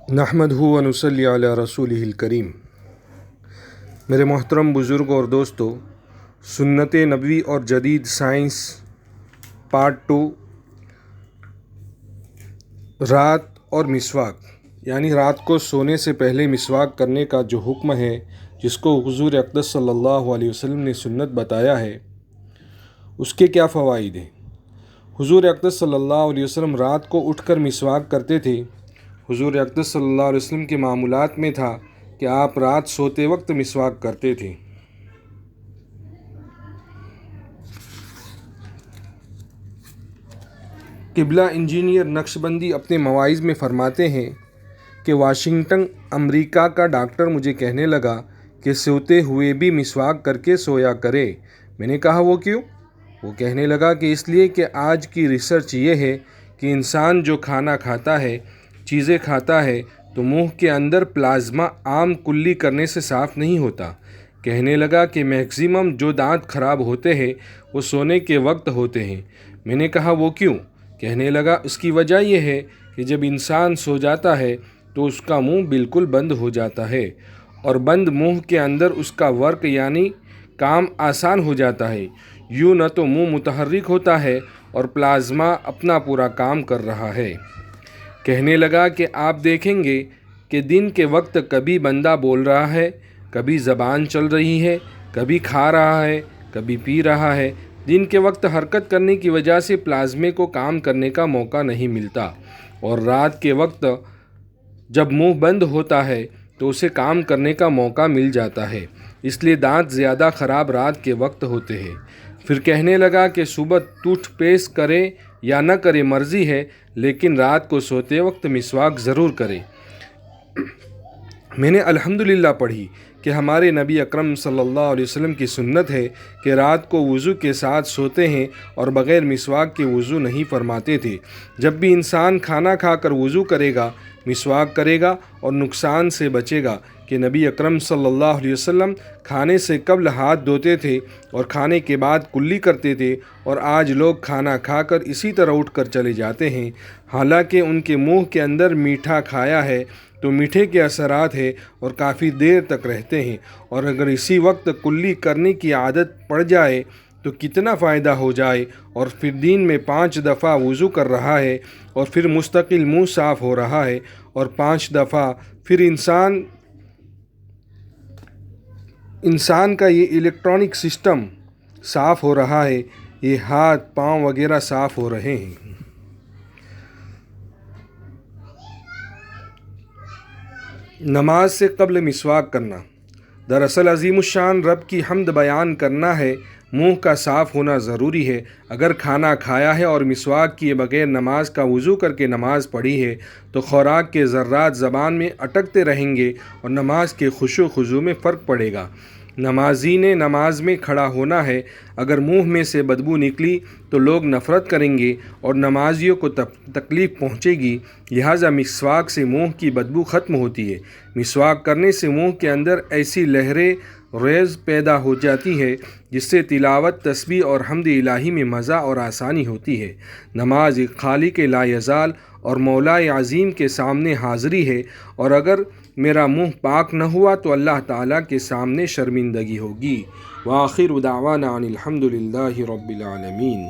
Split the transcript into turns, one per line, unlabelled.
نحمدہ و نصلی علی رسولہ الکریم۔ میرے محترم بزرگوں اور دوستو، سنت نبوی اور جدید سائنس پارٹ 2، رات اور مسواک، یعنی رات کو سونے سے پہلے مسواک کرنے کا جو حکم ہے، جس کو حضور اقدس صلی اللہ علیہ وسلم نے سنت بتایا ہے، اس کے کیا فوائد ہیں۔ حضور اقدس صلی اللہ علیہ وسلم رات کو اٹھ کر مسواک کرتے تھے۔ حضور اقدس صلی اللہ علیہ وسلم کے معمولات میں تھا کہ آپ رات سوتے وقت مسواک کرتے تھے۔ قبلہ انجینئر نقشبندی اپنے مواعظ میں فرماتے ہیں کہ واشنگٹن امریکہ کا ڈاکٹر مجھے کہنے لگا کہ سوتے ہوئے بھی مسواک کر کے سویا کرے۔ میں نے کہا وہ کیوں؟ وہ کہنے لگا کہ اس لیے کہ آج کی ریسرچ یہ ہے کہ انسان جو کھانا کھاتا ہے، چیزیں کھاتا ہے، تو منہ کے اندر پلازما عام کلی کرنے سے صاف نہیں ہوتا۔ کہنے لگا کہ میکسیمم جو دانت خراب ہوتے ہیں وہ سونے کے وقت ہوتے ہیں۔ میں نے کہا وہ کیوں؟ کہنے لگا اس کی وجہ یہ ہے کہ جب انسان سو جاتا ہے تو اس کا منہ بالکل بند ہو جاتا ہے، اور بند منہ کے اندر اس کا ورک یعنی کام آسان ہو جاتا ہے۔ یوں نہ تو منہ متحرک ہوتا ہے اور پلازما اپنا پورا کام کر رہا ہے۔ کہنے لگا کہ آپ دیکھیں گے کہ دن کے وقت کبھی بندہ بول رہا ہے، کبھی زبان چل رہی ہے، کبھی کھا رہا ہے، کبھی پی رہا ہے۔ دن کے وقت حرکت کرنے کی وجہ سے پلازمے کو کام کرنے کا موقع نہیں ملتا، اور رات کے وقت جب منہ بند ہوتا ہے تو اسے کام کرنے کا موقع مل جاتا ہے۔ اس لیے دانت زیادہ خراب رات کے وقت ہوتے ہیں۔ پھر کہنے لگا کہ صبح ٹوتھ پیسٹ کرے یا نہ کرے مرضی ہے، لیکن رات کو سوتے وقت مسواک ضرور کرے۔ میں نے الحمدللہ پڑھی کہ ہمارے نبی اکرم صلی اللہ علیہ وسلم کی سنت ہے کہ رات کو وضو کے ساتھ سوتے ہیں اور بغیر مسواک کے وضو نہیں فرماتے تھے۔ جب بھی انسان کھانا کھا کر وضو کرے گا، مسواک کرے گا اور نقصان سے بچے گا، کہ نبی اکرم صلی اللہ علیہ وسلم کھانے سے قبل ہاتھ دھوتے تھے اور کھانے کے بعد کلی کرتے تھے، اور آج لوگ کھانا کھا کر اسی طرح اٹھ کر چلے جاتے ہیں، حالانکہ ان کے منہ کے اندر میٹھا کھایا ہے تو میٹھے کے اثرات ہیں اور کافی دیر تک رہتے ہیں، اور اگر اسی وقت کلی کرنے کی عادت پڑ جائے تو کتنا فائدہ ہو جائے، اور پھر دن میں 5 دفعہ وضو کر رہا ہے اور پھر مستقل منہ صاف ہو رہا ہے، اور 5 دفعہ پھر انسان کا یہ الیکٹرانک سسٹم صاف ہو رہا ہے، یہ ہاتھ پاؤں وغیرہ صاف ہو رہے ہیں۔ نماز سے قبل مسواک کرنا۔ دراصل عظیم الشان رب کی حمد بیان کرنا ہے، منہ کا صاف ہونا ضروری ہے۔ اگر کھانا کھایا ہے اور مسواک کیے بغیر نماز کا وضو کر کے نماز پڑھی ہے تو خوراک کے ذرات زبان میں اٹکتے رہیں گے اور نماز کے خشوع و خضوع میں فرق پڑے گا۔ نمازی نے نماز میں کھڑا ہونا ہے، اگر منہ میں سے بدبو نکلی تو لوگ نفرت کریں گے اور نمازیوں کو تکلیف پہنچے گی، لہٰذا مسواک سے منہ کی بدبو ختم ہوتی ہے۔ مسواک کرنے سے منہ کے اندر ایسی لہریں ریز پیدا ہو جاتی ہے جس سے تلاوت، تسبیح اور حمد الہی میں مزہ اور آسانی ہوتی ہے۔ نماز ایک خالق لا یزال اور مولا عظیم کے سامنے حاضری ہے، اور اگر میرا منہ پاک نہ ہوا تو اللہ تعالیٰ کے سامنے شرمندگی ہوگی۔ وآخر دعوانا ان الحمد للہ رب العالمین۔